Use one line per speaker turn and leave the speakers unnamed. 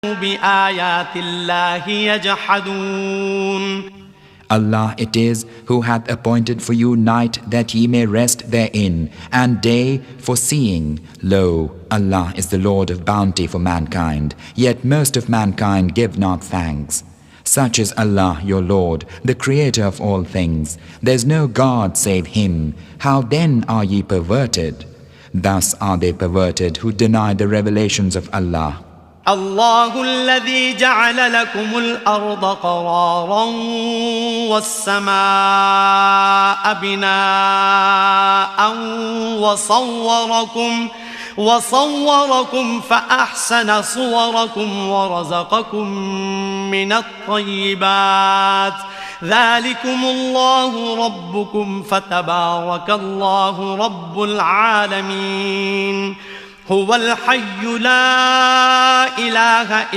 بآيات الله يجحدون.
Allah it is who hath appointed for you night that ye may rest therein, and day for seeing. Lo, Allah is the Lord of bounty for mankind, yet most of mankind give not thanks. Such is Allah your Lord, the Creator of all things. There is no God save Him. How then are ye perverted? Thus are they perverted who deny the revelations of Allah.
الله الذي جعل لكم الأرض قرارا والسماء بناء وصوركم فأحسن صوركم ورزقكم من الطيبات. ذلكم الله ربكم فتبارك الله رب العالمين. هو الحي لا إله إلا